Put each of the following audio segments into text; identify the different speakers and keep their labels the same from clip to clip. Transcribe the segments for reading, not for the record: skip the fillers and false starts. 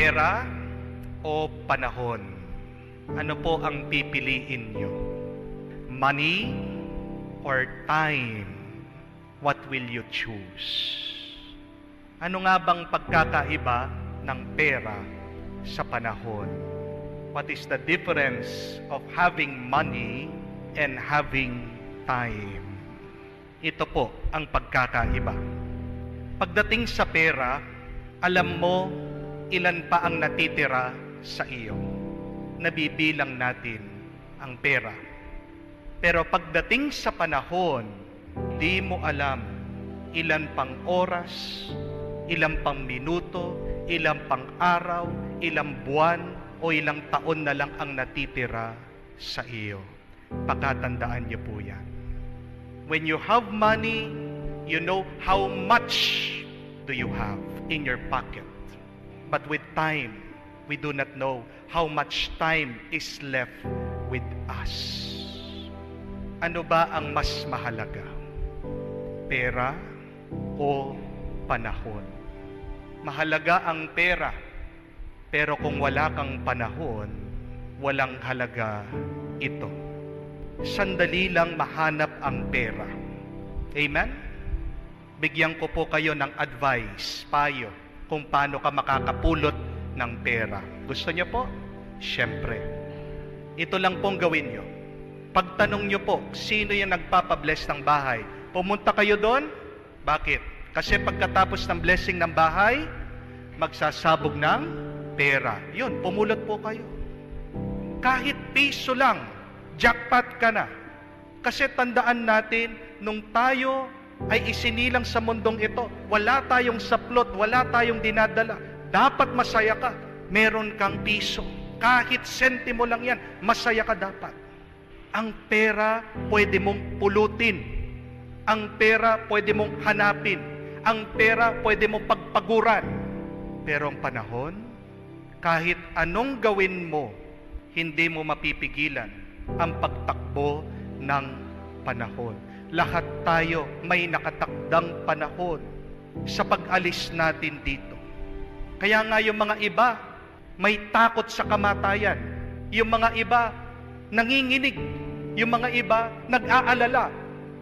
Speaker 1: Pera o panahon? Ano po ang pipiliin nyo? Money or time? What will you choose? Ano nga bang pagkakaiba ng pera sa panahon? What is the difference of having money and having time? Ito po ang pagkakaiba. Pagdating sa pera, alam mo ilan pa ang natitira sa iyo. Nabibilang natin ang pera. Pero pagdating sa panahon, di mo alam ilan pang oras, ilang pang minuto, ilang pang araw, ilang buwan, o ilang taon na lang ang natitira sa iyo. Pakatandaan niyo po yan. When you have money, you know how much do you have in your pocket. But with time, we do not know how much time is left with us. Ano ba ang mas mahalaga? Pera o panahon? Mahalaga ang pera, pero kung wala kang panahon, walang halaga ito. Sandali lang mahanap ang pera. Amen? Bigyan ko po kayo ng advice, payo, kung paano ka makakapulot ng pera. Gusto niyo po? Siyempre. Ito lang pong gawin niyo. Pagtanong niyo po, sino yung nagpapabless ng bahay? Pumunta kayo doon? Bakit? Kasi pagkatapos ng blessing ng bahay, magsasabog ng pera. Yun, pumulot po kayo. Kahit piso lang, jackpot ka na. Kasi tandaan natin, nung tayo ay isinilang sa mundong ito, wala tayong saplot, wala tayong dinadala. Dapat masaya ka. Meron kang piso. Kahit sentimo lang yan, masaya ka dapat. Ang pera pwede mong pulutin. Ang pera pwede mong hanapin. Ang pera pwede mong pagpaguran. Pero ang panahon, kahit anong gawin mo, hindi mo mapipigilan ang pagtakbo ng panahon. Lahat tayo may nakatakdang panahon sa pag-alis natin dito. Kaya nga yung mga iba, may takot sa kamatayan. Yung mga iba, nanginginig. Yung mga iba, nag-aalala.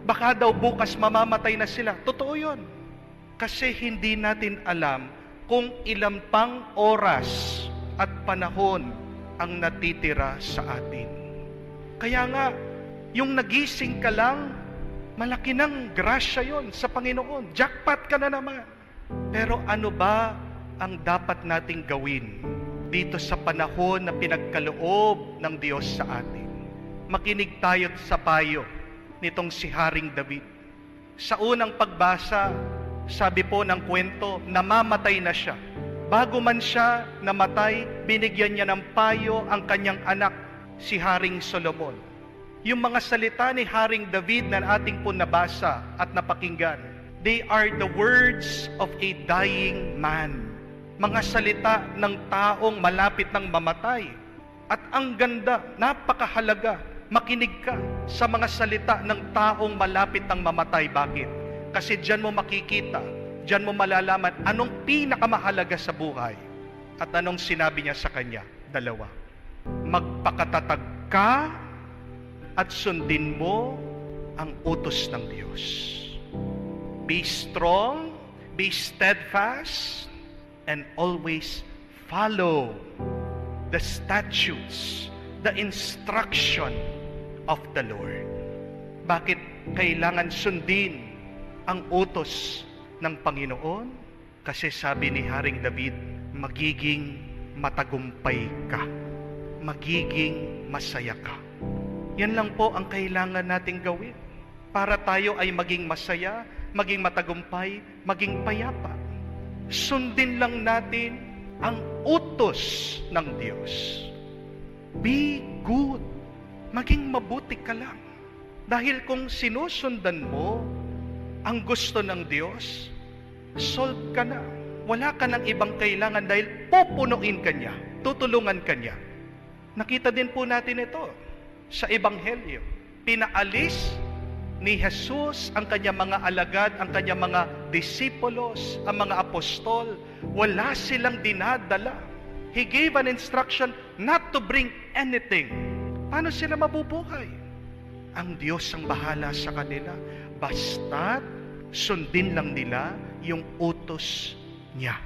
Speaker 1: Baka daw bukas mamamatay na sila. Totoo yun. Kasi hindi natin alam kung ilang pang oras at panahon ang natitira sa atin. Kaya nga, yung nagising ka lang, malaki ng grasya yon sa Panginoon. Jackpot ka na naman. Pero ano ba ang dapat nating gawin dito sa panahon na pinagkaloob ng Diyos sa atin? Makinig tayo sa payo nitong si Haring David. Sa unang pagbasa, sabi po ng kwento, namamatay na siya. Bago man siya namatay, binigyan niya ng payo ang kanyang anak, si Haring Solomon. Yung mga salita ni Haring David na ating po nabasa at napakinggan, they are the words of a dying man. Mga salita ng taong malapit ng mamatay. At ang ganda, napakahalaga, makinig ka sa mga salita ng taong malapit ng mamatay. Bakit? Kasi diyan mo makikita, diyan mo malalaman anong pinakamahalaga sa buhay. At anong sinabi niya sa kanya? Dalawa. Magpakatatag ka at sundin mo ang utos ng Diyos. Be strong, be steadfast, and always follow the statutes, the instruction of the Lord. Bakit kailangan sundin ang utos ng Panginoon? Kasi sabi ni Haring David, magiging matagumpay ka. Magiging masaya ka. Yan lang po ang kailangan nating gawin para tayo ay maging masaya, maging matagumpay, maging payapa. Sundin lang natin ang utos ng Diyos. Be good. Maging mabuti ka lang. Dahil kung sinusundan mo ang gusto ng Diyos, solve ka na. Wala ka ng ibang kailangan dahil pupunuin ka niya, tutulungan ka niya. Nakita din po natin ito sa Ebanghelyo. Pinaalis ni Jesus ang kanyang mga alagad, ang kanyang mga disipulos, ang mga apostol. Wala silang dinadala. He gave an instruction not to bring anything. Paano sila mabubuhay? Ang Diyos ang bahala sa kanila. Basta't sundin lang nila yung utos niya.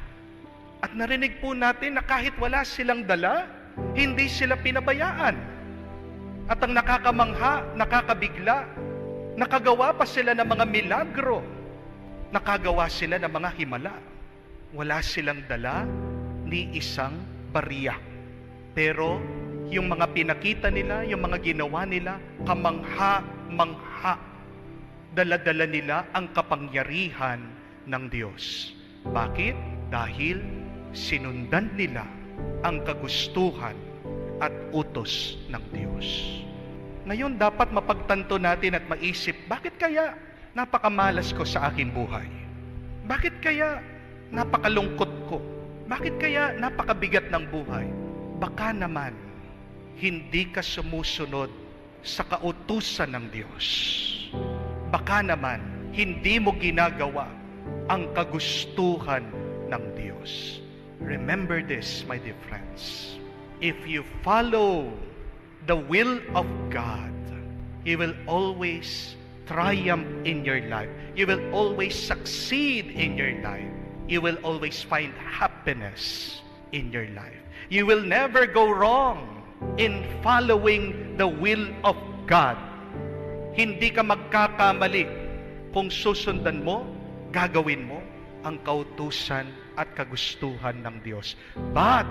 Speaker 1: At narinig po natin na kahit wala silang dala, hindi sila pinabayaan. At ang nakakamangha, nakakabigla, nakagawa pa sila ng mga milagro. Nakagawa sila ng mga himala. Wala silang dala ni isang barya. Pero yung mga pinakita nila, yung mga ginawa nila, kamangha-mangha. Dala-dala nila ang kapangyarihan ng Diyos. Bakit? Dahil sinundan nila ang kagustuhan at utos ng Diyos. Ngayon, dapat mapagtanto natin at maisip, bakit kaya napakamalas ko sa aking buhay? Bakit kaya napakalungkot ko? Bakit kaya napakabigat ng buhay? Baka naman, hindi ka sumusunod sa kautusan ng Diyos. Baka naman, hindi mo ginagawa ang kagustuhan ng Diyos. Remember this, my dear friends. If you follow the will of God, you will always triumph in your life. You will always succeed in your life. You will always find happiness in your life. You will never go wrong in following the will of God. Hindi ka magkakamali kung susundan mo, gagawin mo ang kautusan at kagustuhan ng Diyos. But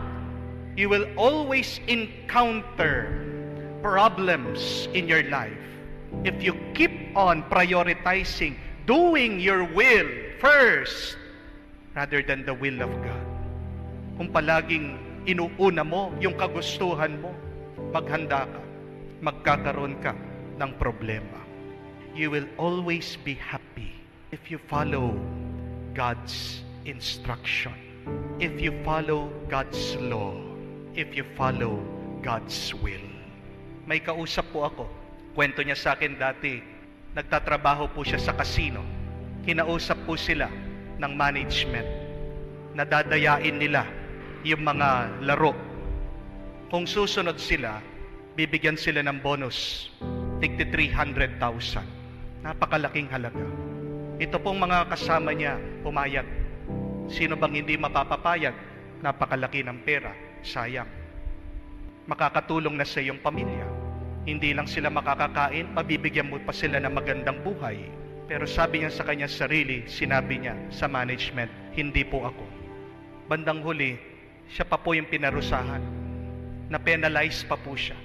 Speaker 1: you will always encounter problems in your life if you keep on prioritizing doing your will first rather than the will of God. Kung palaging inuuna mo yung kagustuhan mo, maghanda ka, magkakaroon ka ng problema. You will always be happy if you follow God's instruction, if you follow God's law, if you follow God's will. May kausap po ako. Kwento niya sa akin dati, nagtatrabaho po siya sa casino. Kinausap po sila ng management. Nadadayain nila yung mga laro. Kung susunod sila, bibigyan sila ng bonus. Tigti 300,000. Napakalaking halaga. Ito pong mga kasama niya, pumayag. Sino bang hindi mapapapayag? Napakalaki ng pera. Sayang. Makakatulong na sa iyong pamilya. Hindi lang sila makakakain, mabibigyan mo pa sila ng magandang buhay. Pero sabi niya sa kanya sarili, sinabi niya sa management, hindi po ako. Bandang huli, siya pa po yung pinarusahan. Na-penalize pa po siya.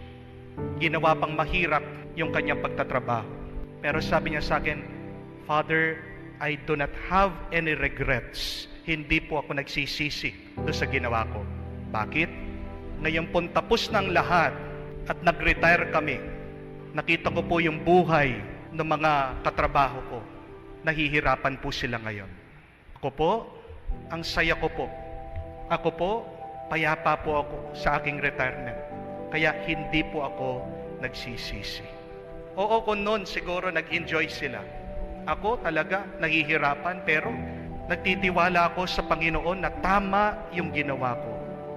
Speaker 1: Ginawa pang mahirap yung kanyang pagtatrabaho. Pero sabi niya sa akin, Father, I do not have any regrets. Hindi po ako nagsisisi doon sa ginawa ko. Bakit? Ngayon pong tapos ng lahat at nag-retire kami, nakita ko po yung buhay ng mga katrabaho ko. Nahihirapan po sila ngayon. Ako po, ang saya ko po. Ako po, payapa po ako sa aking retirement. Kaya hindi po ako nagsisisi. Oo, kung noon siguro nag-enjoy sila. Ako talaga nahihirapan pero nagtitiwala ako sa Panginoon na tama yung ginawa ko.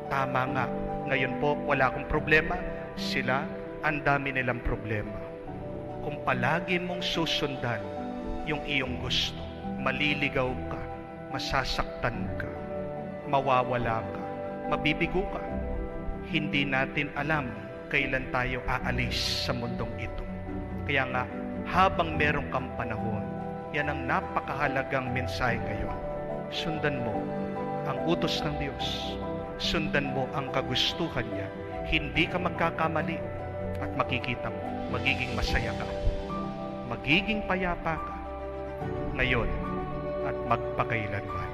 Speaker 1: Tama nga. Ngayon po, wala akong problema. Sila, ang dami nilang problema. Kung palagi mong susundan yung iyong gusto, maliligaw ka, masasaktan ka, mawawala ka, mabibigo ka. Hindi natin alam kailan tayo aalis sa mundong ito. Kaya nga, habang meron kang panahon, yan ang napakahalagang mensahe ngayon. Sundan mo ang utos ng Diyos. Sundan mo ang kagustuhan niya. Hindi ka magkakamali at makikita mo, magiging masaya ka. Magiging payapa ka ngayon at magpakailanman.